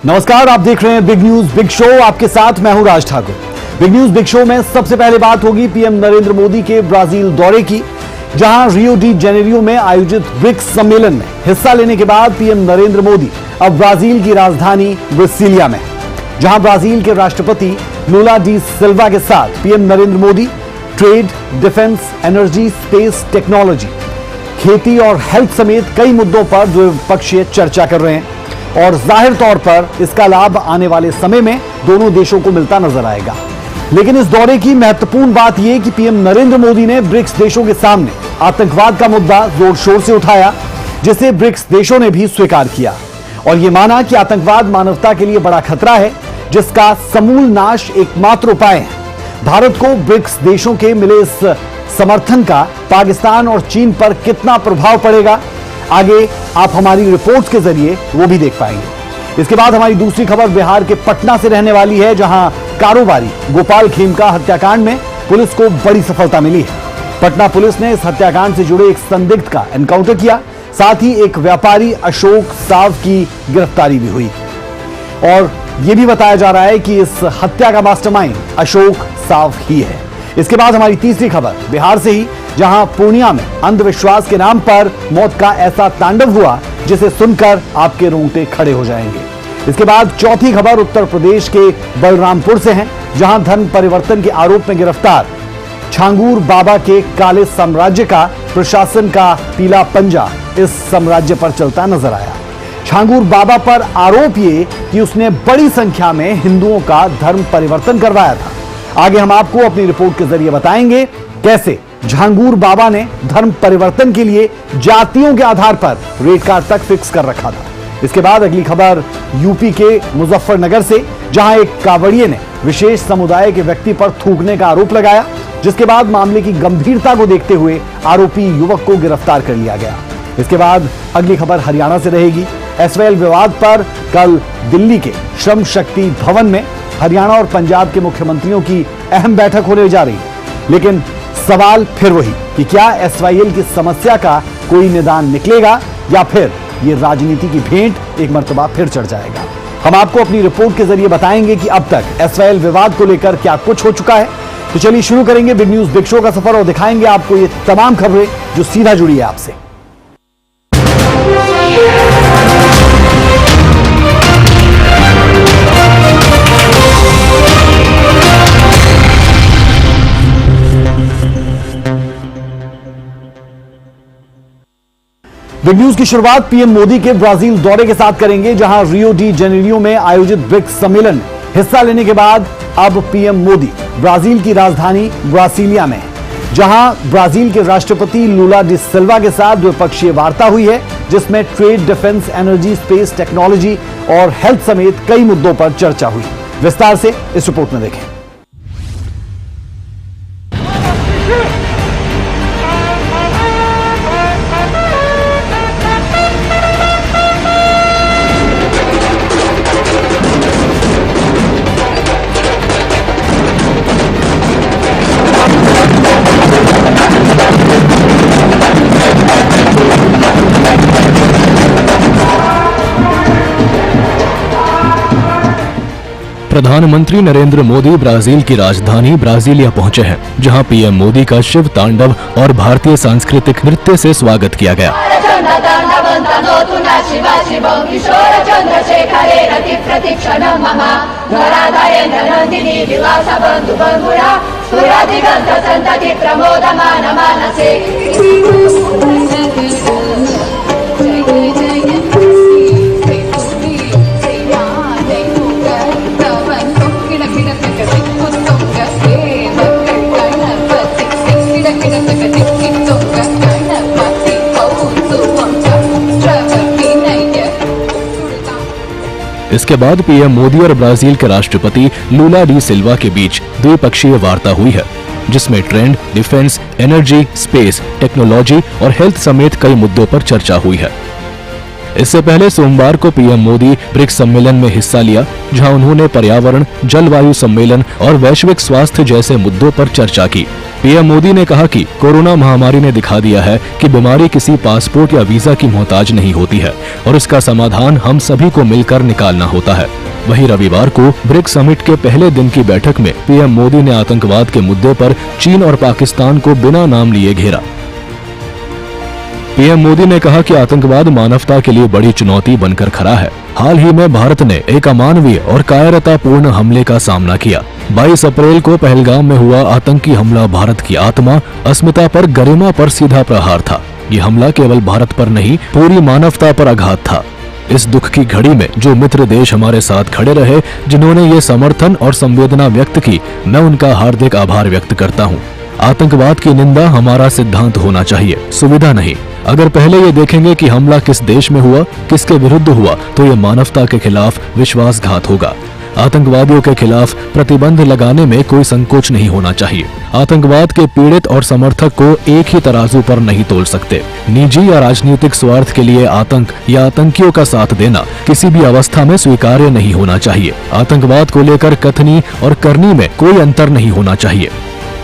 नमस्कार, आप देख रहे हैं बिग न्यूज बिग शो। आपके साथ मैं हूं Raj Thakur. Big news big show में सबसे पहले बात होगी पीएम नरेंद्र मोदी के ब्राजील दौरे की, जहां रियो डी जेनेरियो में आयोजित ब्रिक्स सम्मेलन में हिस्सा लेने के बाद पीएम नरेंद्र मोदी अब ब्राजील की राजधानी ब्रासिलिया में, जहां ब्राजील के राष्ट्रपति लूला डी सिल्वा के साथ PM Narendra Modi trade, defence, energy, space technology, खेती और हेल्थ समेत कई मुद्दों पर द्विपक्षीय चर्चा कर रहे हैं और जाहिर तौर पर इसका लाभ आने वाले समय में दोनों देशों को मिलता नजर आएगा। लेकिन इस दौरे की महत्वपूर्ण बात यह कि पीएम नरेंद्र मोदी ने ब्रिक्स देशों के सामने आतंकवाद का मुद्दा जोर शोर से उठाया, जिसे ब्रिक्स देशों ने भी स्वीकार किया और यह माना कि आतंकवाद मानवता के लिए बड़ा खतरा है, जिसका समूल नाश एकमात्र उपाय है। भारत को ब्रिक्स देशों के मिले इस समर्थन का पाकिस्तान और चीन पर कितना प्रभाव पड़ेगा, आगे आप हमारी रिपोर्ट्स के जरिए वो भी देख पाएंगे। इसके बाद हमारी दूसरी खबर बिहार के पटना से रहने वाली है, जहां कारोबारी गोपाल खेमका हत्याकांड में पुलिस को बड़ी सफलता मिली है। पटना पुलिस ने इस हत्याकांड से जुड़े एक संदिग्ध का एनकाउंटर किया, साथ ही एक व्यापारी अशोक साव की गिरफ्तारी भी हुई और यह भी बताया जा रहा है कि इस हत्या का मास्टरमाइंड अशोक साव ही है। इसके बाद हमारी तीसरी खबर बिहार से ही, जहां पूर्णिया में अंधविश्वास के नाम पर मौत का ऐसा तांडव हुआ जिसे सुनकर आपके रोंगटे खड़े हो जाएंगे। इसके बाद चौथी खबर उत्तर प्रदेश के बलरामपुर से है, जहां धर्म परिवर्तन के आरोप में गिरफ्तार छांगूर बाबा के काले साम्राज्य का प्रशासन का पीला पंजा इस साम्राज्य पर चलता नजर आया। छांगूर बाबा पर आरोप ये कि उसने बड़ी संख्या में हिंदुओं का धर्म परिवर्तन करवाया था। आगे हम आपको अपनी रिपोर्ट के जरिए बताएंगे कैसे झांगूर बाबा ने धर्म परिवर्तन के लिए जातियों के आधार पर रेट कार्ड तक फिक्स कर रखा था। इसके बाद अगली खबर यूपी के मुजफ्फरनगर से, जहां एक कांवड़िये ने विशेष समुदाय के व्यक्ति पर थूकने का आरोप लगाया, जिसके बाद मामले की गंभीरता को देखते हुए आरोपी युवक को गिरफ्तार कर लिया गया। इसके बाद अगली खबर हरियाणा से रहेगी। एसवाईएल विवाद पर कल दिल्ली के श्रम शक्ति भवन में हरियाणा और पंजाब के मुख्यमंत्रियों की अहम बैठक होने जा रही है, लेकिन सवाल फिर वही कि क्या एसवाईएल की समस्या का कोई निदान निकलेगा या फिर ये राजनीति की भेंट एक मर्तबा फिर चढ़ जाएगा। हम आपको अपनी रिपोर्ट के जरिए बताएंगे कि अब तक एसवाईएल विवाद को लेकर क्या कुछ हो चुका है। तो चलिए शुरू करेंगे बिग न्यूज बिग शो का सफर और दिखाएंगे आपको ये तमाम खबरें जो सीधा जुड़ी है आपसे। बिग न्यूज की शुरुआत पीएम मोदी के ब्राजील दौरे के साथ करेंगे, जहां रियो डी जेनेरियो में आयोजित ब्रिक्स सम्मेलन में हिस्सा लेने के बाद अब पीएम मोदी ब्राजील की राजधानी ब्रासिलिया में, जहां ब्राजील के राष्ट्रपति लूला डी सिल्वा के साथ द्विपक्षीय वार्ता हुई है, जिसमें trade, defence, energy, space technology और हेल्थ समेत कई मुद्दों पर चर्चा हुई। विस्तार से इस रिपोर्ट में देखें। प्रधानमंत्री नरेंद्र मोदी ब्राजील की राजधानी ब्रासिलिया पहुंचे हैं, जहां पीएम मोदी का शिव तांडव और भारतीय सांस्कृतिक नृत्य से स्वागत किया गया। इसके बाद पीएम मोदी और ब्राजील के राष्ट्रपति लूला डी सिल्वा के बीच द्विपक्षीय वार्ता हुई है, जिसमें trend, defence, energy, space technology और हेल्थ समेत कई मुद्दों पर चर्चा हुई है। इससे पहले सोमवार को पीएम मोदी ब्रिक्स सम्मेलन में हिस्सा लिया, जहां उन्होंने पर्यावरण, जलवायु सम्मेलन और वैश्विक स्वास्थ्य जैसे मुद्दों पर चर्चा की। पीएम मोदी ने कहा कि कोरोना महामारी ने दिखा दिया है कि बीमारी किसी पासपोर्ट या वीजा की मोहताज नहीं होती है और इसका समाधान हम सभी को मिलकर निकालना होता है। वहीं रविवार को ब्रिक्स समिट के पहले दिन की बैठक में पीएम मोदी ने आतंकवाद के मुद्दे पर चीन और पाकिस्तान को बिना नाम लिए घेरा। पीएम मोदी ने कहा कि आतंकवाद मानवता के लिए बड़ी चुनौती बनकर खड़ा है। हाल ही में भारत ने एक अमानवीय और कायरतापूर्ण हमले का सामना किया। 22 अप्रैल को पहलगाम में हुआ आतंकी हमला भारत की आत्मा, अस्मिता पर, गरिमा पर सीधा प्रहार था। ये हमला केवल भारत पर नहीं, पूरी मानवता पर आघात था। इस दुख की घड़ी में जो मित्र देश हमारे साथ खड़े रहे, जिन्होंने ये समर्थन और संवेदना व्यक्त की, मैं उनका हार्दिक आभार व्यक्त करता हूँ। आतंकवाद की निंदा हमारा सिद्धांत होना चाहिए, सुविधा नहीं। अगर पहले ये देखेंगे कि हमला किस देश में हुआ, किसके विरुद्ध हुआ, तो ये मानवता के खिलाफ विश्वासघात होगा। आतंकवादियों के खिलाफ प्रतिबंध लगाने में कोई संकोच नहीं होना चाहिए। आतंकवाद के पीड़ित और समर्थक को एक ही तराजू पर नहीं तोल सकते। निजी या राजनीतिक स्वार्थ के लिए आतंक या आतंकियों का साथ देना किसी भी अवस्था में स्वीकार्य नहीं होना चाहिए। आतंकवाद को लेकर कथनी और करनी में कोई अंतर नहीं होना चाहिए।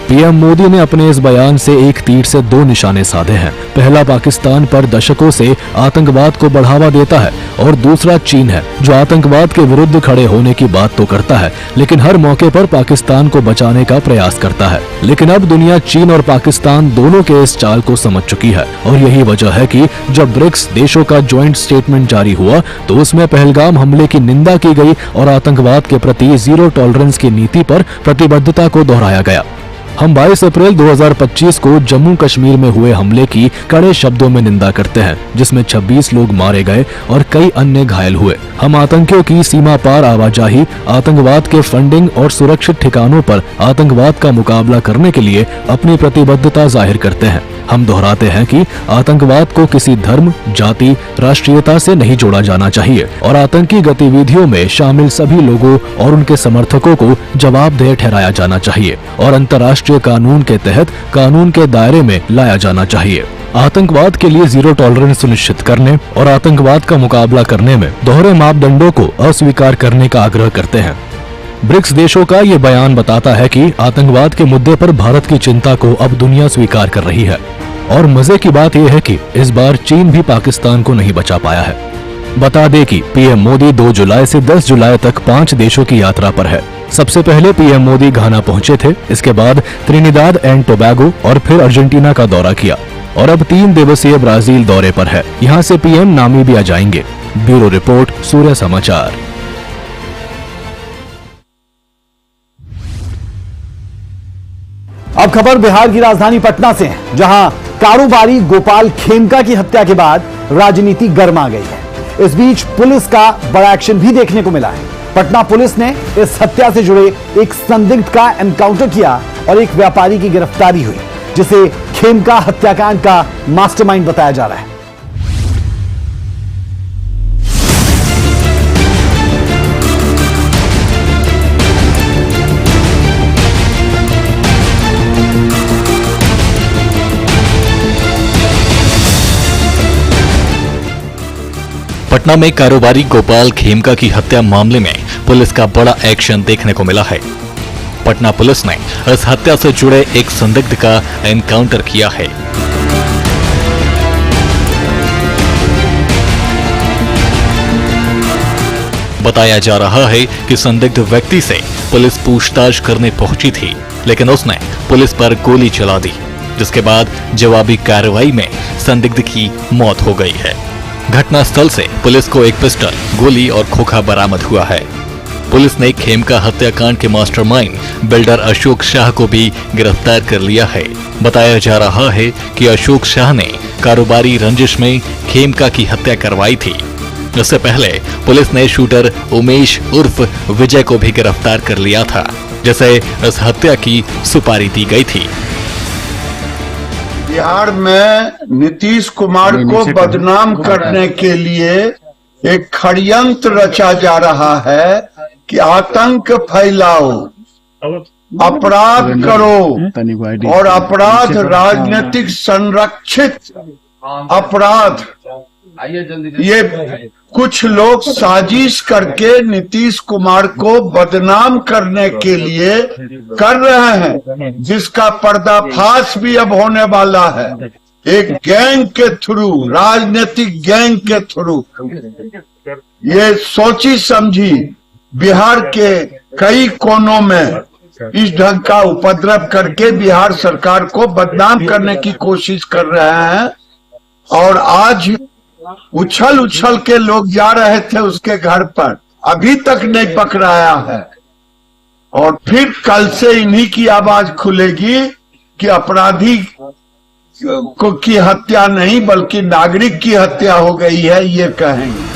पीएम मोदी ने अपने इस बयान से एक तीर से दो निशाने साधे हैं। पहला पाकिस्तान पर दशकों से आतंकवाद को बढ़ावा देता है और दूसरा चीन है, जो आतंकवाद के विरुद्ध खड़े होने की बात तो करता है, लेकिन हर मौके पर पाकिस्तान को बचाने का प्रयास करता है। लेकिन अब दुनिया चीन और पाकिस्तान दोनों के इस चाल को समझ चुकी है और यही वजह है कि जब ब्रिक्स देशों का ज्वाइंट स्टेटमेंट जारी हुआ तो उसमें पहलगाम हमले की निंदा की गई और आतंकवाद के प्रति जीरो टॉलरेंस की नीति पर प्रतिबद्धता को दोहराया गया। हम 22 अप्रैल 2025 को जम्मू कश्मीर में हुए हमले की कड़े शब्दों में निंदा करते हैं, जिसमें 26 लोग मारे गए और कई अन्य घायल हुए। हम आतंकियों की सीमा पार आवाजाही, आतंकवाद के फंडिंग और सुरक्षित ठिकानों पर आतंकवाद का मुकाबला करने के लिए अपनी प्रतिबद्धता जाहिर करते हैं। हम दोहराते हैं कि आतंकवाद को किसी धर्म, जाति, राष्ट्रीयता से नहीं जोड़ा जाना चाहिए और आतंकी गतिविधियों में शामिल सभी लोगों और उनके समर्थकों को जवाबदेह ठहराया जाना चाहिए और अंतर्राष्ट्रीय कानून के तहत कानून के दायरे में लाया जाना चाहिए। आतंकवाद के लिए जीरो टॉलरेंस सुनिश्चित करने और आतंकवाद का मुकाबला करने में दोहरे मापदंडों को अस्वीकार करने का आग्रह करते हैं। ब्रिक्स देशों का ये बयान बताता है कि आतंकवाद के मुद्दे पर भारत की चिंता को अब दुनिया स्वीकार कर रही है और मजे की बात यह है कि इस बार चीन भी पाकिस्तान को नहीं बचा पाया है। बता दें कि पीएम मोदी 2 जुलाई से 10 जुलाई तक 5 देशों की यात्रा पर है। सबसे पहले पीएम मोदी घाना पहुंचे थे, इसके बाद त्रिनिदाद एंड टोबैगो और फिर अर्जेंटीना का दौरा किया और अब 3 दिवसीय ब्राजील दौरे पर है। यहाँ से पीएम नामीबिया जाएंगे। ब्यूरो रिपोर्ट, सूर्य समाचार। अब खबर बिहार की राजधानी पटना से है, जहां कारोबारी गोपाल खेमका की हत्या के बाद राजनीति गर्मा गई है। इस बीच पुलिस का बड़ा एक्शन भी देखने को मिला है। पटना पुलिस ने इस हत्या से जुड़े एक संदिग्ध का एनकाउंटर किया और एक व्यापारी की गिरफ्तारी हुई, जिसे खेमका हत्याकांड का मास्टरमाइंड बताया जा रहा है। पटना में कारोबारी गोपाल खेमका की हत्या मामले में पुलिस का बड़ा एक्शन देखने को मिला है। पटना पुलिस ने इस हत्या से जुड़े एक संदिग्ध का एनकाउंटर किया है। बताया जा रहा है कि संदिग्ध व्यक्ति से पुलिस पूछताछ करने पहुंची थी, लेकिन उसने पुलिस पर गोली चला दी, जिसके बाद जवाबी कार्रवाई में संदिग्ध की मौत हो गई है। घटनास्थल से पुलिस को एक पिस्टल, गोली और खोखा बरामद हुआ है। पुलिस ने खेमका हत्याकांड के मास्टरमाइंड बिल्डर अशोक शाह को भी गिरफ्तार कर लिया है। बताया जा रहा है कि अशोक शाह ने कारोबारी रंजिश में खेमका की हत्या करवाई थी। इससे पहले पुलिस ने शूटर उमेश उर्फ विजय को भी गिरफ्तार कर लिया था, जिसे इस हत्या की सुपारी दी गई थी। बिहार में नीतीश कुमार को बदनाम करने के लिए एक षड्यंत्र रचा जा रहा है कि आतंक फैलाओ, अपराध करो और अपराध राजनीतिक संरक्षित अपराध ये कुछ लोग साजिश करके नीतीश कुमार को बदनाम करने के लिए कर रहे हैं, जिसका पर्दाफाश भी अब होने वाला है। एक गैंग के थ्रू, राजनीतिक गैंग के थ्रू ये सोची समझी बिहार के कई कोनों में इस ढंग का उपद्रव करके बिहार सरकार को बदनाम करने की कोशिश कर रहे हैं। और आज उछल उछल के लोग जा रहे थे उसके घर पर, अभी तक नहीं पकड़ाया है। और फिर कल से इन्हीं की आवाज खुलेगी कि अपराधी की हत्या नहीं बल्कि नागरिक की हत्या हो गई है, ये कहेंगे।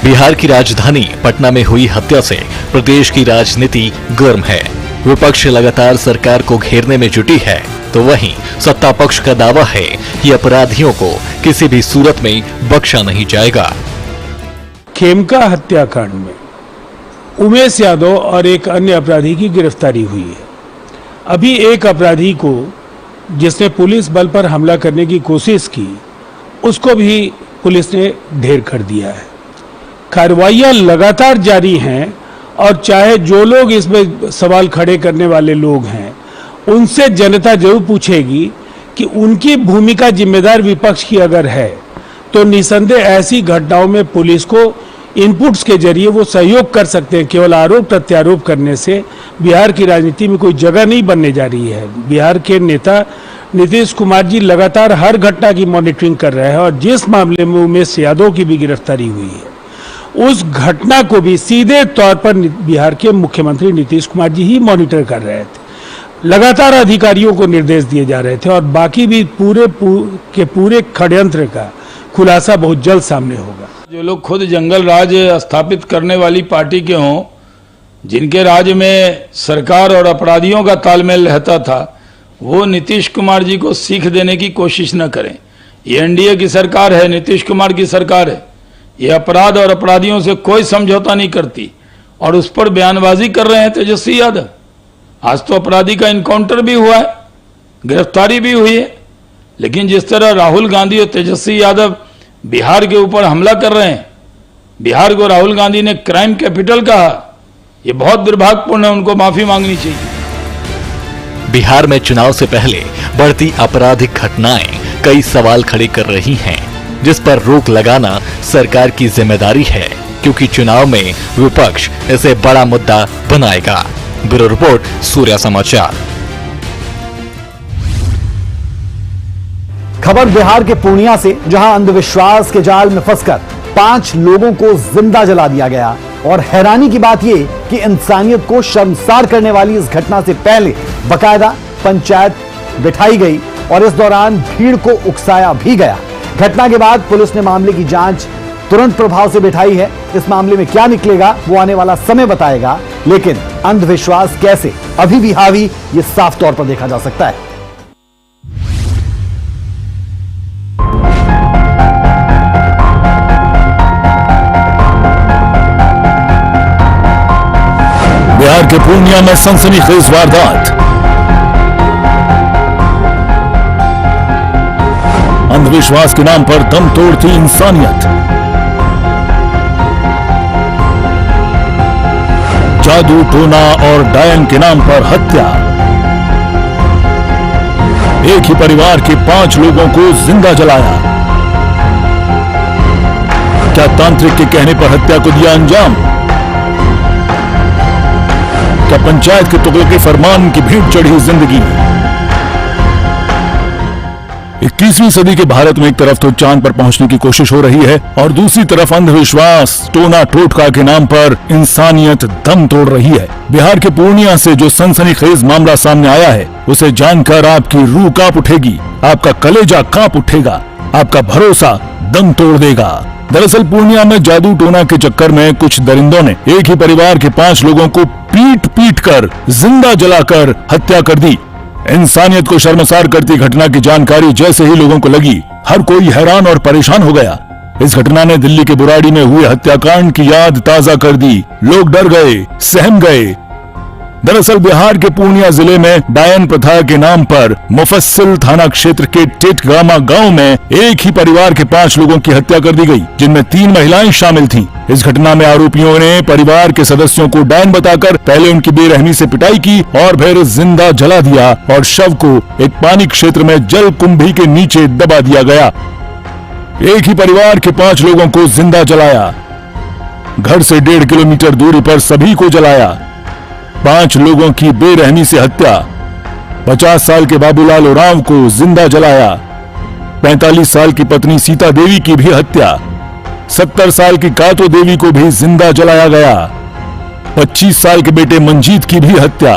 बिहार की राजधानी पटना में हुई हत्या से प्रदेश की राजनीति गर्म है। विपक्ष लगातार सरकार को घेरने में जुटी है, तो वहीं सत्ता पक्ष का दावा है कि अपराधियों को किसी भी सूरत में बख्शा नहीं जाएगा। खेमका हत्याकांड में उमेश यादव और एक अन्य अपराधी की गिरफ्तारी हुई है। अभी एक अपराधी को, जिसने पुलिस बल पर हमला करने की कोशिश की, उसको भी पुलिस ने ढेर कर दिया है। कार्रवाइयां लगातार जारी हैं और चाहे जो लोग इसमें सवाल खड़े करने वाले लोग हैं, उनसे जनता जरूर पूछेगी कि उनकी भूमिका जिम्मेदार विपक्ष की अगर है तो निसंदेह ऐसी घटनाओं में पुलिस को इनपुट्स के जरिए वो सहयोग कर सकते हैं। केवल आरोप प्रत्यारोप करने से बिहार की राजनीति में कोई जगह नहीं बनने जा रही है। बिहार के नेता नीतीश कुमार जी लगातार हर घटना की मॉनिटरिंग कर रहे हैं और जिस मामले में उमेश यादव की भी गिरफ्तारी हुई है, उस घटना को भी सीधे तौर पर बिहार के मुख्यमंत्री नीतीश कुमार जी ही मॉनिटर कर रहे थे। लगातार अधिकारियों को निर्देश दिए जा रहे थे और बाकी भी पूरे षड्यंत्र का खुलासा बहुत जल्द सामने होगा। जो लोग खुद जंगल राज स्थापित करने वाली पार्टी के हों, जिनके राज्य में सरकार और अपराधियों का तालमेल रहता था, वो नीतीश कुमार जी को सीख देने की कोशिश न करें। ये एनडीए की सरकार है, नीतीश कुमार की सरकार है। ये अपराध और अपराधियों से कोई समझौता नहीं करती और उस पर बयानबाजी कर रहे हैं तेजस्वी यादव। आज तो अपराधी का इनकाउंटर भी हुआ है, गिरफ्तारी भी हुई है, लेकिन जिस तरह राहुल गांधी और तेजस्वी यादव बिहार के ऊपर हमला कर रहे हैं, बिहार को राहुल गांधी ने क्राइम कैपिटल कहा, ये बहुत दुर्भाग्यपूर्ण है, उनको माफी मांगनी चाहिए। बिहार में चुनाव से पहले बढ़ती आपराधिक घटनाएं कई सवाल खड़े कर रही हैं, जिस पर रोक लगाना सरकार की जिम्मेदारी है, क्योंकि चुनाव में विपक्ष इसे बड़ा मुद्दा बनाएगा। ब्यूरो रिपोर्ट, सूर्या समाचार। खबर बिहार के पूर्णिया से, जहां अंधविश्वास के जाल में फंसकर 5 लोगों को जिंदा जला दिया गया। और हैरानी की बात यह कि इंसानियत को शर्मसार करने वाली इस घटना से पहले बकायदा पंचायत बिठाई गई और इस दौरान भीड़ को उकसाया भी गया। घटना के बाद पुलिस ने मामले की जांच तुरंत प्रभाव से बिठाई है। इस मामले में क्या निकलेगा वो आने वाला समय बताएगा, लेकिन अंधविश्वास कैसे अभी भी हावी, ये साफ तौर पर देखा जा सकता है। बिहार के पूर्णिया में सनसनीखेज वारदात। अंधविश्वास के नाम पर दम तोड़ती इंसानियत। जादू टोना और डायन के नाम पर हत्या। एक ही परिवार के 5 लोगों को जिंदा जलाया। क्या तांत्रिक के कहने पर हत्या को दिया अंजाम? क्या पंचायत के तुगलकी फरमान की भीड़ चढ़ी जिंदगी? 21वीं सदी के भारत में एक तरफ तो चांद पर पहुंचने की कोशिश हो रही है और दूसरी तरफ अंधविश्वास, टोना टोटका के नाम पर इंसानियत दम तोड़ रही है। बिहार के पूर्णिया से जो सनसनीखेज मामला सामने आया है, उसे जानकर आपकी रूह कांप उठेगी, आपका कलेजा कांप उठेगा, आपका भरोसा दम तोड़ देगा। दरअसल पूर्णिया में जादू टोना के चक्कर में कुछ दरिंदों ने एक ही परिवार के 5 लोगों को पीट पीट कर जिंदा जलाकर हत्या कर दी। इंसानियत को शर्मसार करती घटना की जानकारी जैसे ही लोगों को लगी, हर कोई हैरान और परेशान हो गया। इस घटना ने दिल्ली के बुराड़ी में हुए हत्याकांड की याद ताजा कर दी। लोग डर गए, सहम गए। दरअसल बिहार के पूर्णिया जिले में डायन प्रथा के नाम पर मुफस्सिल थाना क्षेत्र के टेटगामा गांव में एक ही परिवार के 5 लोगों की हत्या कर दी गई, जिनमें 3 महिलाएं शामिल थीं। इस घटना में आरोपियों ने परिवार के सदस्यों को डायन बताकर पहले उनकी बेरहमी से पिटाई की और फिर जिंदा जला दिया और शव को एक पानी क्षेत्र में जल कुंभी के नीचे दबा दिया गया। एक ही परिवार के 5 लोगों को जिंदा जलाया, घर से 1.5 किलोमीटर दूरी पर सभी को जलाया। 5 लोगों की बेरहमी से हत्या। 50 साल के बाबूलाल उरांव को जिंदा जलाया। 45 साल की पत्नी सीता देवी की भी हत्या। 70 साल की कातो देवी को भी जिंदा जलाया गया। 25 साल के बेटे मंजीत की भी हत्या।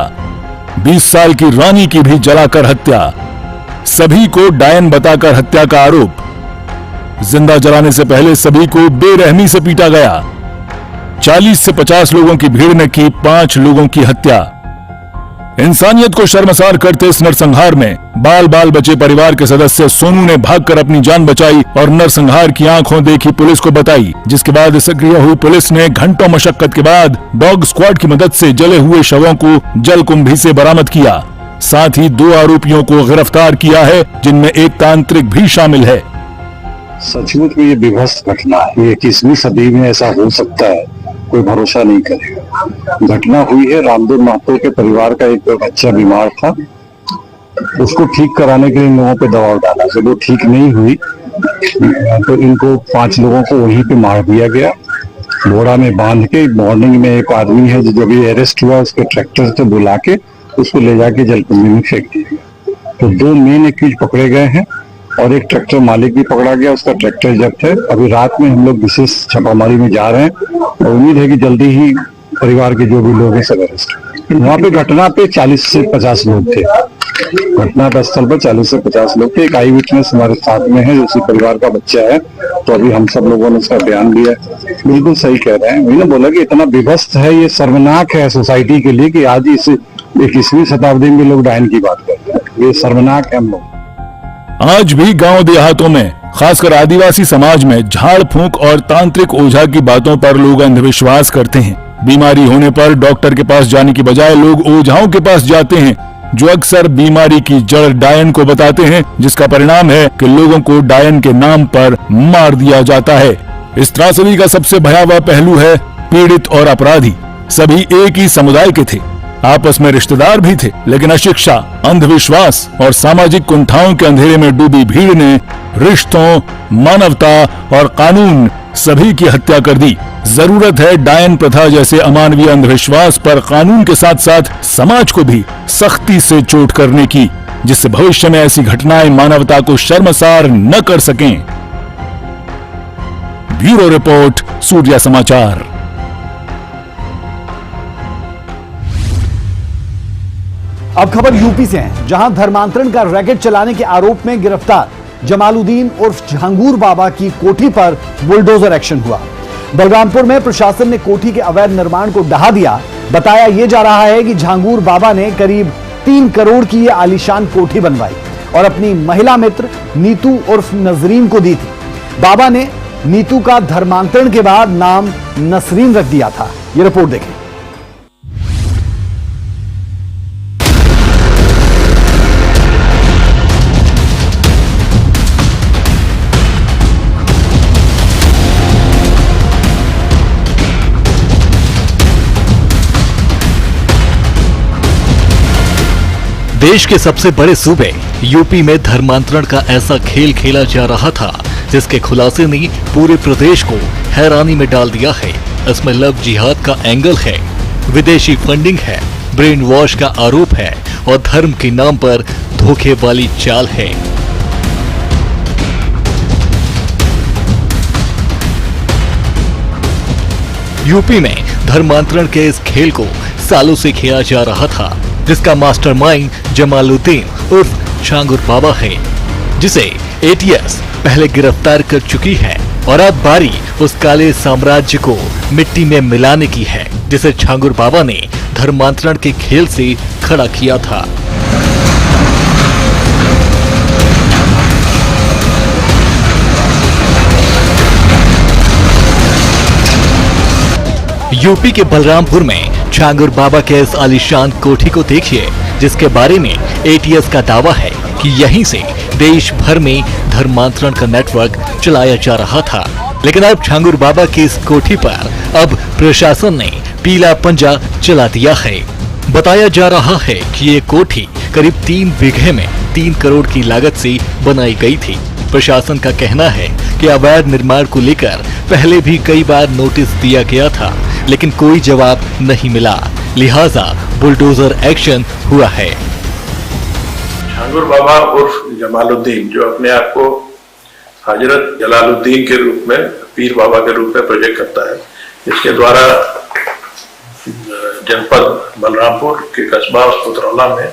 20 साल की रानी की भी जलाकर हत्या। सभी को डायन बताकर हत्या का आरोप। जिंदा जलाने से पहले सभी को बेरहमी से पीटा गया। 40 से 50 लोगों की भीड़ ने की 5 लोगों की हत्या। इंसानियत को शर्मसार करते इस नरसंहार में बाल बाल बचे परिवार के सदस्य सोनू ने भागकर अपनी जान बचाई और नरसंहार की आंखों देखी पुलिस को बताई, जिसके बाद सक्रिय हुई पुलिस ने घंटों मशक्कत के बाद डॉग स्क्वाड की मदद से जले हुए शवों को जलकुंभी से बरामद किया। साथ ही 2 आरोपियों को गिरफ्तार किया है, जिनमें एक तांत्रिक भी शामिल है। सचमुच में ये विभत्स घटना है। 21वीं सदी में ऐसा हो सकता है, कोई भरोसा नहीं करेगा। घटना हुई है रामदेव महतो के परिवार का एक बच्चा बीमार था, उसको ठीक कराने के लिए इन लोगों पे दबाव डाला, जब वो ठीक नहीं हुई तो इनको 5 लोगों को वहीं पे मार दिया गया, बोरा में बांध के। मॉर्निंग में एक आदमी है जो जब ये अरेस्ट हुआ उसके ट्रैक्टर से बुला के उसको ले जाके जलकुंभी में फेंक दिया गया। तो 2 मेन एक्यूज पकड़े गए हैं और एक ट्रैक्टर मालिक भी पकड़ा गया, उसका ट्रैक्टर जब्त है। अभी रात में हम लोग विशेष छापामारी में जा रहे हैं और उम्मीद है कि जल्दी ही परिवार के जो भी लोग हैं सब अरेस्ट। वहाँ पे घटना पे 40 से 50 लोग थे। घटना स्थल पर 40 से 50 लोग थे। एक आई विटनेस हमारे साथ में है, उसी परिवार का बच्चा है, तो अभी हम सब लोगों ने उसका बयान लिया। बिल्कुल सही कह रहे हैं, मैंने बोला कि इतना विभत्स है, ये शर्मनाक है सोसाइटी के लिए कि आज इस 21वीं शताब्दी में लोग डायन की बात करते हैं। ये शर्मनाक है हम लोग। आज भी गांव देहातों में, खासकर आदिवासी समाज में झाड़ फूंक और तांत्रिक ओझा की बातों पर लोग अंधविश्वास करते हैं। बीमारी होने पर डॉक्टर के पास जाने की बजाय लोग ओझाओं के पास जाते हैं, जो अक्सर बीमारी की जड़ डायन को बताते हैं, जिसका परिणाम है कि लोगों को डायन के नाम पर मार दिया जाता है। इस त्रासदी का सबसे भयावह पहलू है पीड़ित और अपराधी सभी एक ही समुदाय के थे, आपस में रिश्तेदार भी थे, लेकिन अशिक्षा, अंधविश्वास और सामाजिक कुंठाओं के अंधेरे में डूबी भीड़ ने रिश्तों, मानवता और कानून सभी की हत्या कर दी। जरूरत है डायन प्रथा जैसे अमानवीय अंधविश्वास पर कानून के साथ साथ समाज को भी सख्ती से चोट करने की, जिससे भविष्य में ऐसी घटनाएं मानवता को शर्मसार न कर सकें। ब्यूरो रिपोर्ट, सूर्या समाचार। अब खबर यूपी से है, जहां धर्मांतरण का रैकेट चलाने के आरोप में गिरफ्तार जमालुद्दीन उर्फ झांगूर बाबा की कोठी पर बुलडोजर एक्शन हुआ। बलरामपुर में प्रशासन ने कोठी के अवैध निर्माण को ढहा दिया। बताया यह जा रहा है कि झांगूर बाबा ने करीब 3 करोड़ की यह आलीशान कोठी बनवाई और अपनी महिला मित्र नीतू उर्फ नजरीन को दी थी। बाबा ने नीतू का धर्मांतरण के बाद नाम नसरीन रख दिया था। यह रिपोर्ट देखें। देश के सबसे बड़े सूबे यूपी में धर्मांतरण का ऐसा खेल खेला जा रहा था, जिसके खुलासे ने पूरे प्रदेश को हैरानी में डाल दिया है। इसमें लव जिहाद का एंगल है, विदेशी फंडिंग है, ब्रेन वॉश का आरोप है और धर्म के नाम पर धोखे वाली चाल है। यूपी में धर्मांतरण के इस खेल को सालों से खेला जा रहा था, जिसका मास्टरमाइंड जमालुद्दीन उर्फ झांगूर बाबा है, जिसे एटीएस पहले गिरफ्तार कर चुकी है और अब बारी उस काले साम्राज्य को मिट्टी में मिलाने की है, जिसे झांगूर बाबा ने धर्मांतरण के खेल से खड़ा किया था। यूपी के बलरामपुर में छांगुर बाबा के इस आलीशान कोठी को देखिए, जिसके बारे में एटीएस का दावा है कि यहीं से देश भर में धर्मांतरण का नेटवर्क चलाया जा रहा था। लेकिन अब छांगुर बाबा की इस कोठी पर अब प्रशासन ने पीला पंजा चला दिया है। बताया जा रहा है कि ये कोठी करीब 3 बीघे में 3 करोड़ की लागत से बनाई गई थी। प्रशासन का कहना है कि अवैध निर्माण को लेकर पहले भी कई बार नोटिस दिया गया था, लेकिन कोई जवाब नहीं मिला, लिहाजा बुलडोजर एक्शन हुआ है। छांगुर बाबा उर्फ जमालुद्दीन, जो अपने आप को हजरत जलालुद्दीन के रूप में, पीर बाबा के रूप में प्रोजेक्ट करता है, इसके द्वारा जनपद बलरामपुर के कस्बा उतरौला में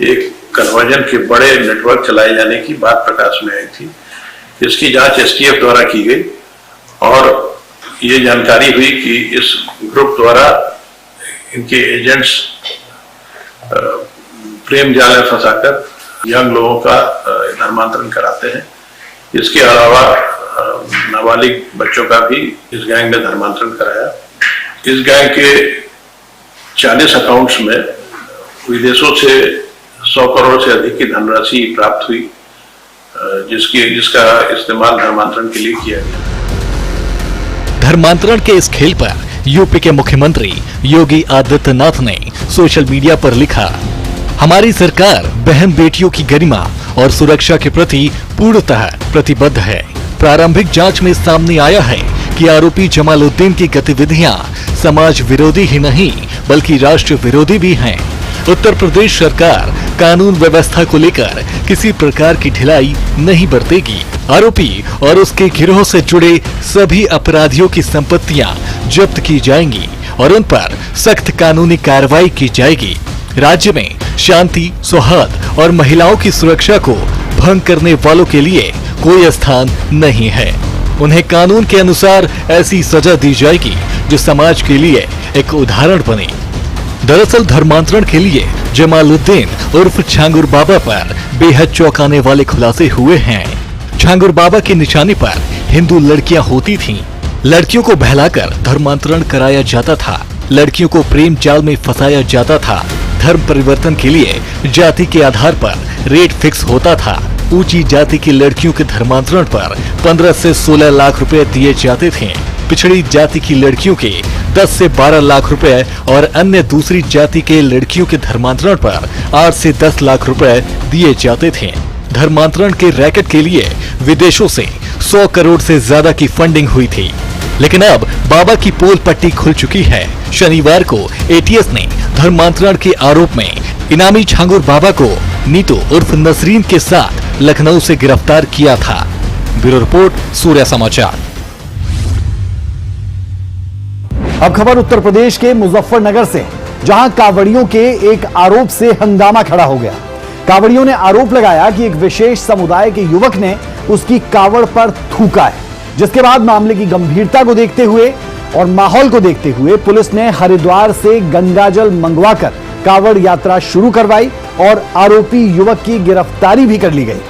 एक कन्वर्जन के बड़े नेटवर्क चलाए जाने की बात प्रकाश में आई थी। इसकी जांच एसटीएफ द्वारा की गई और ये जानकारी हुई कि इस ग्रुप द्वारा इनके एजेंट्स प्रेम जाल में फंसाकर यंग लोगों का धर्मांतरण कराते हैं। इसके अलावा नाबालिग बच्चों का भी इस गैंग ने धर्मांतरण कराया। इस गैंग के 40 अकाउंट्स में विदेशों से 100 करोड़ से अधिक की धनराशि प्राप्त हुई, जिसका इस्तेमाल धर्मांतरण के लिए किया गया। धर्मांतरण के इस खेल पर यूपी के मुख्यमंत्री योगी आदित्यनाथ ने सोशल मीडिया पर लिखा, हमारी सरकार बहन बेटियों की गरिमा और सुरक्षा के प्रति पूर्णतः प्रतिबद्ध है। प्रारंभिक जांच में सामने आया है कि आरोपी जमालुद्दीन की गतिविधियां समाज विरोधी ही नहीं बल्कि राष्ट्र विरोधी भी हैं। उत्तर प्रदेश सरकार कानून व्यवस्था को लेकर किसी प्रकार की ढिलाई नहीं बरतेगी। आरोपी और उसके गिरोह से जुड़े सभी अपराधियों की संपत्तियां जब्त की जाएंगी और उन पर सख्त कानूनी कार्रवाई की जाएगी। राज्य में शांति, सौहार्द और महिलाओं की सुरक्षा को भंग करने वालों के लिए कोई स्थान नहीं है। उन्हें कानून के अनुसार ऐसी सजा दी जाएगी जो समाज के लिए एक उदाहरण बने। दरअसल धर्मांतरण के लिए जमालुद्दीन उर्फ छांगुर बाबा पर बेहद चौंकाने वाले खुलासे हुए हैं। छांगुर बाबा के निशाने पर हिंदू लड़कियां होती थीं। लड़कियों को बहलाकर धर्मांतरण कराया जाता था। लड़कियों को प्रेम जाल में फंसाया जाता था। धर्म परिवर्तन के लिए जाति के आधार पर रेट फिक्स होता था। ऊंची जाति की लड़कियों के धर्मांतरण पर 15 से 16 लाख रुपए दिए जाते थे। पिछड़ी जाति की लड़कियों के 10 से 12 लाख रुपए और अन्य दूसरी जाति के लड़कियों के धर्मांतरण पर 8 से 10 लाख रुपए दिए जाते थे। धर्मांतरण के रैकेट के लिए विदेशों से 100 करोड़ से ज्यादा की फंडिंग हुई थी। लेकिन अब बाबा की पोल पट्टी खुल चुकी है। शनिवार को एटीएस ने धर्मांतरण के आरोप में इनामी छांगुर बाबा को नीतू उर्फ नसरीन के साथ लखनऊ से गिरफ्तार किया था। ब्यूरो रिपोर्ट, सूर्य समाचार। अब खबर उत्तर प्रदेश के मुजफ्फरनगर से, जहां कांवड़ियों के एक आरोप से हंगामा खड़ा हो गया। कांवड़ियों ने आरोप लगाया कि एक विशेष समुदाय के युवक ने उसकी कांवड़ पर थूका है, जिसके बाद मामले की गंभीरता को देखते हुए और माहौल को देखते हुए पुलिस ने हरिद्वार से गंगाजल मंगवाकर कांवड़ यात्रा शुरू करवाई और आरोपी युवक की गिरफ्तारी भी कर ली गई।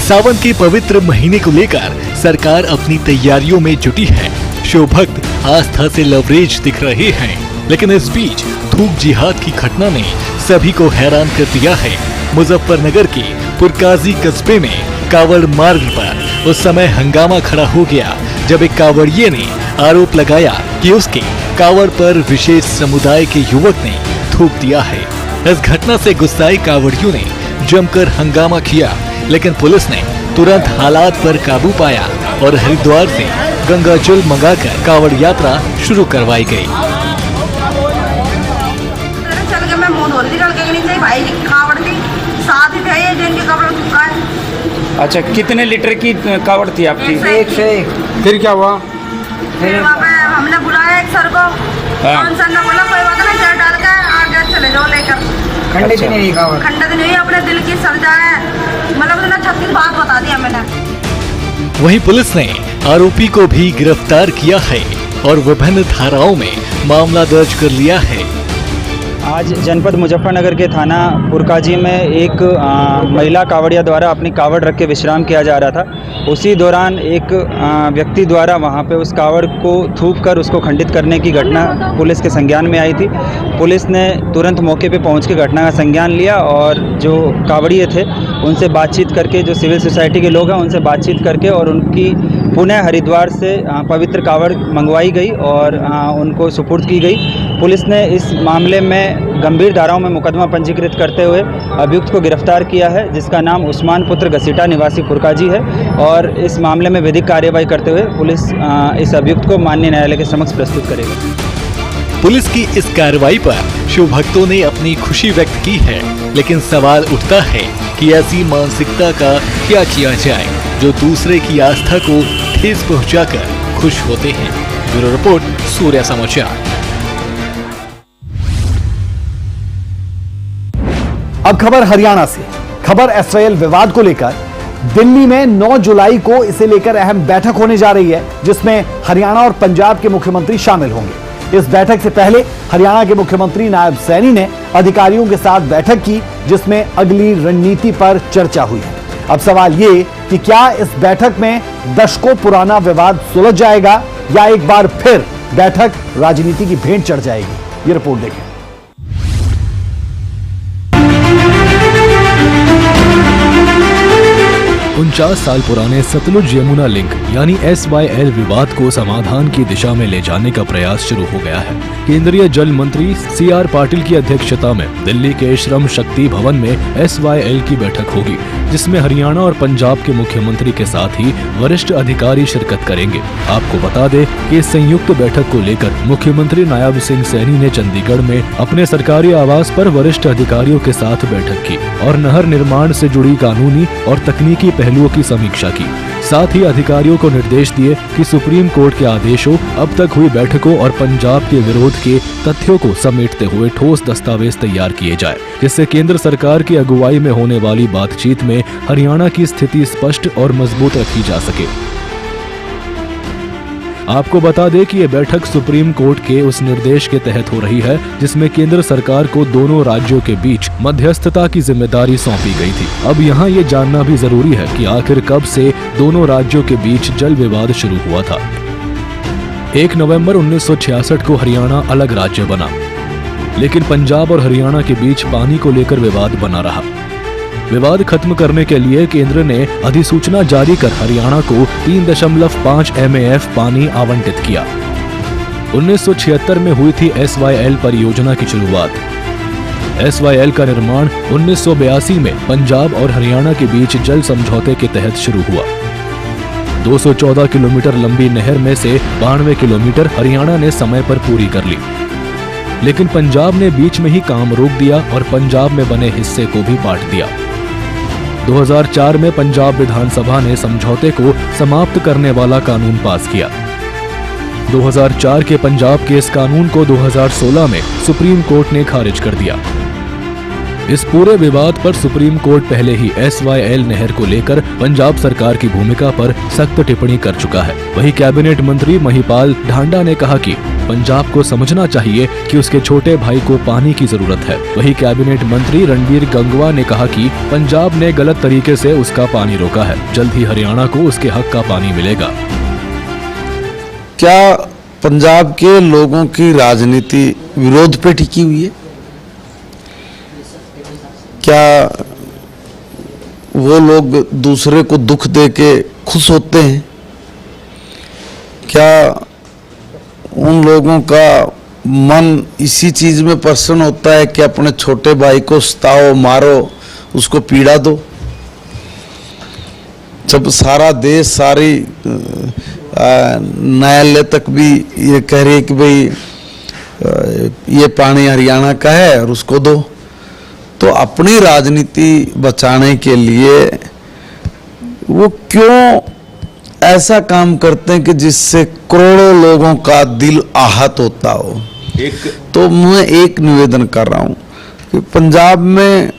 सावन के पवित्र महीने को लेकर सरकार अपनी तैयारियों में जुटी है। शिवभक्त आस्था से लवरेज दिख रहे हैं, लेकिन इस बीच थूक जिहाद की घटना ने सभी को हैरान कर दिया है। मुजफ्फरनगर के पुरकाजी कस्बे में कांवड़ मार्ग पर उस समय हंगामा खड़ा हो गया जब एक कांवड़िये ने आरोप लगाया कि उसके कांवड़ पर विशेष समुदाय के युवक ने थूक दिया है। इस घटना से गुस्साए कांवड़ियों ने जमकर हंगामा किया, लेकिन पुलिस ने तुरंत हालात पर काबू पाया और हरिद्वार से गंगाजल मंगाकर कांवड़ यात्रा शुरू करवाई गई। अच्छा, कितने लीटर की कावड़ थी आपकी? 101। फिर क्या हुआ? फिर वहाँ पे हमने बुलाया एक सर को, सर ने बोला कोई बात नहीं, चाय डाल के आगे चले जाओ लेकर। खंडित नहीं हुई कावड़, खंडित नहीं हुई, अपने दिल की सजा है, मतलब 36 बात बता दिया मैंने। वहीं पुलिस ने आरोपी को भी गिरफ्तार किया है। और विभिन्न धाराओं में मामला दर्ज कर लिया है। आज जनपद मुजफ्फरनगर के थाना पुरकाजी में एक महिला कावड़िया द्वारा अपनी कावड़ रख के विश्राम किया जा रहा था। उसी दौरान एक व्यक्ति द्वारा वहां पे उस कावड़ को थूक कर उसको खंडित करने की घटना पुलिस के संज्ञान में आई थी। पुलिस ने तुरंत मौके पे पहुंच के घटना का संज्ञान लिया और जो कावड़िए थे उनसे बातचीत करके, जो सिविल सोसाइटी के लोग हैं उनसे बातचीत करके और उनकी पुनः हरिद्वार से पवित्र कावड़ मंगवाई गई और उनको सुपुर्द की गई। पुलिस ने इस मामले में गंभीर धाराओं में मुकदमा पंजीकृत करते हुए अभियुक्त को गिरफ्तार किया है, जिसका नाम उस्मान पुत्र घसीटा निवासी पुरकाजी है। और इस मामले में विधिक कार्यवाही करते हुए पुलिस इस अभियुक्त को माननीय न्यायालय के समक्ष प्रस्तुत करेगी। पुलिस की इस कार्रवाई पर शिव भक्तों ने अपनी खुशी व्यक्त की है, लेकिन सवाल उठता है कि ऐसी मानसिकता का क्या किया जाए जो दूसरे की आस्था को ठेस पहुंचाकर खुश होते हैं। ब्यूरो रिपोर्ट, सूर्य समाचार। अब खबर हरियाणा से। खबर एसवाईएल विवाद को लेकर। दिल्ली में 9 जुलाई को इसे लेकर अहम बैठक होने जा रही है, जिसमें हरियाणा और पंजाब के मुख्यमंत्री शामिल होंगे। इस बैठक से पहले हरियाणा के मुख्यमंत्री नायब सैनी ने अधिकारियों के साथ बैठक की, जिसमें अगली रणनीति पर चर्चा हुई है। अब सवाल ये कि क्या इस बैठक में दशकों पुराना विवाद सुलझ जाएगा या एक बार फिर बैठक राजनीति की भेंट चढ़ जाएगी। ये रिपोर्ट देखें। 49 साल पुराने सतलुज यमुना लिंक यानी SYL विवाद को समाधान की दिशा में ले जाने का प्रयास शुरू हो गया है। केंद्रीय जल मंत्री CR पाटिल की अध्यक्षता में दिल्ली के श्रम शक्ति भवन में SYL की बैठक होगी, जिसमें हरियाणा और पंजाब के मुख्यमंत्री के साथ ही वरिष्ठ अधिकारी शिरकत करेंगे। आपको बता दें कि इस संयुक्त बैठक को लेकर मुख्यमंत्री नायब सिंह सैनी ने चंडीगढ़ में अपने सरकारी आवास पर वरिष्ठ अधिकारियों के साथ बैठक की और नहर निर्माण से जुड़ी कानूनी और तकनीकी पहलुओं की समीक्षा की। साथ ही अधिकारियों को निर्देश दिए कि सुप्रीम कोर्ट के आदेशों, अब तक हुई बैठकों और पंजाब के विरोध के तथ्यों को समेटते हुए ठोस दस्तावेज तैयार किए जाए, जिससे केंद्र सरकार की अगुवाई में होने वाली बातचीत में हरियाणा की स्थिति स्पष्ट और मजबूत रखी जा सके। आपको बता दें कि ये बैठक सुप्रीम कोर्ट के उस निर्देश के तहत हो रही है, जिसमें केंद्र सरकार को दोनों राज्यों के बीच मध्यस्थता की जिम्मेदारी सौंपी गई थी। अब यहाँ ये जानना भी जरूरी है कि आखिर कब से दोनों राज्यों के बीच जल विवाद शुरू हुआ था। 1 नवंबर 1966 को हरियाणा अलग राज्य बना, लेकिन पंजाब और हरियाणा के बीच पानी को लेकर विवाद बना रहा। विवाद खत्म करने के लिए केंद्र ने अधिसूचना जारी कर हरियाणा को 3.5 MAF पानी आवंटित किया। 1976 में हुई थी SYL परियोजना की शुरुआत। SYL का निर्माण 1982 में पंजाब और हरियाणा के बीच जल समझौते के तहत शुरू हुआ। 214 किलोमीटर लंबी नहर में से 92 किलोमीटर हरियाणा ने समय पर पूरी कर ली, लेकिन पंजाब ने बीच में ही काम रोक दिया और पंजाब में बने हिस्से को भी बांट दिया। 2004 में पंजाब विधानसभा ने समझौते को समाप्त करने वाला कानून पास किया। 2004 के पंजाब के इस कानून को 2016 में सुप्रीम कोर्ट ने खारिज कर दिया। इस पूरे विवाद पर सुप्रीम कोर्ट पहले ही SYL नहर को लेकर पंजाब सरकार की भूमिका पर सख्त टिप्पणी कर चुका है। वहीं कैबिनेट मंत्री महिपाल ढांडा ने कहा कि पंजाब को समझना चाहिए कि उसके छोटे भाई को पानी की जरूरत है। वहीं कैबिनेट मंत्री रणबीर गंगवा ने कहा कि पंजाब ने गलत तरीके से उसका पानी रोका है, जल्द ही हरियाणा को उसके हक का पानी मिलेगा। क्या पंजाब के लोगों की राजनीति विरोध पे टिकी हुई है? क्या वो लोग दूसरे को दुख दे के खुश होते हैं? क्या उन लोगों का मन इसी चीज में प्रसन्न होता है कि अपने छोटे भाई को सताओ, मारो, उसको पीड़ा दो? जब सारा देश, सारी न्यायालय तक भी ये कह रही है कि भाई ये पानी हरियाणा का है और उसको दो, तो अपनी राजनीति बचाने के लिए वो क्यों ऐसा काम करते हैं कि जिससे करोड़ों लोगों का दिल आहत होता हो? तो मैं एक निवेदन कर रहा हूं कि पंजाब में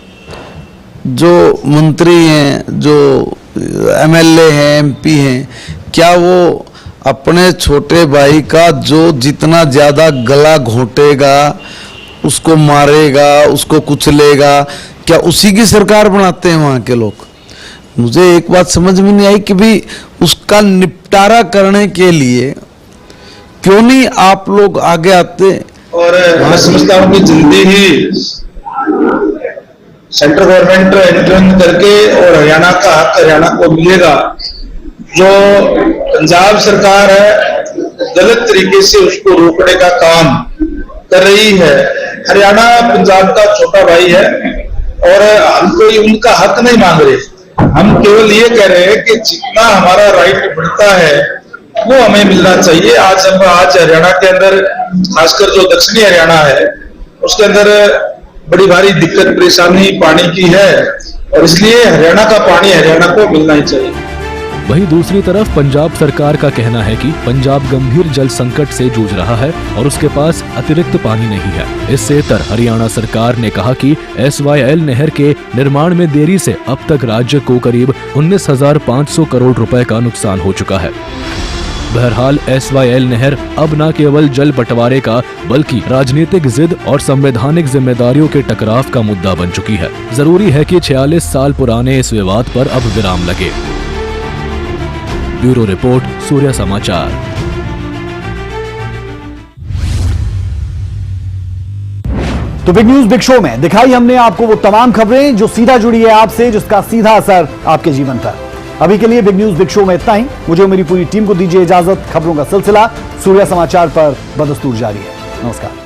जो मंत्री हैं, जो MLA हैं, MP हैं, क्या वो अपने छोटे भाई का जो जितना ज्यादा गला घोटेगा, उसको मारेगा, उसको कुचलेगा, क्या उसी की सरकार बनाते हैं वहां के लोग? मुझे एक बात समझ में नहीं आई कि भाई उसका निपटारा करने के लिए क्यों नहीं आप लोग आगे आते? और मैं समझता हूँ कि जल्दी ही सेंट्रल गवर्नमेंट इंटरवेंशन करके और हरियाणा का हक हरियाणा को मिलेगा। जो पंजाब सरकार है गलत तरीके से उसको रोकने का काम कर रही है। हरियाणा पंजाब का छोटा भाई है और हम कोई उनका हक नहीं मांग रहे, हम केवल ये कह रहे हैं कि जितना हमारा राइट बढ़ता है वो हमें मिलना चाहिए। आज हरियाणा के अंदर खासकर जो दक्षिणी हरियाणा है उसके अंदर बड़ी भारी दिक्कत परेशानी पानी की है और इसलिए हरियाणा का पानी हरियाणा को मिलना ही चाहिए। वहीं दूसरी तरफ पंजाब सरकार का कहना है कि पंजाब गंभीर जल संकट से जूझ रहा है और उसके पास अतिरिक्त पानी नहीं है। इससे तर हरियाणा सरकार ने कहा कि SYL नहर के निर्माण में देरी से अब तक राज्य को करीब 19,500 करोड़ रुपए का नुकसान हो चुका है। बहरहाल SYL नहर अब न केवल जल बंटवारे का बल्कि राजनीतिक जिद और संवैधानिक जिम्मेदारियों के टकराव का मुद्दा बन चुकी है। जरूरी है कि 46 साल पुराने इस विवाद पर अब विराम लगे। ब्यूरो रिपोर्ट, सूर्य समाचार। तो बिग न्यूज बिग शो में दिखाई हमने आपको वो तमाम खबरें जो सीधा जुड़ी है आपसे, जिसका सीधा असर आपके जीवन पर। अभी के लिए बिग न्यूज बिग शो में इतना ही। मुझे और मेरी पूरी टीम को दीजिए इजाजत। खबरों का सिलसिला सूर्य समाचार पर बदस्तूर जारी है। नमस्कार।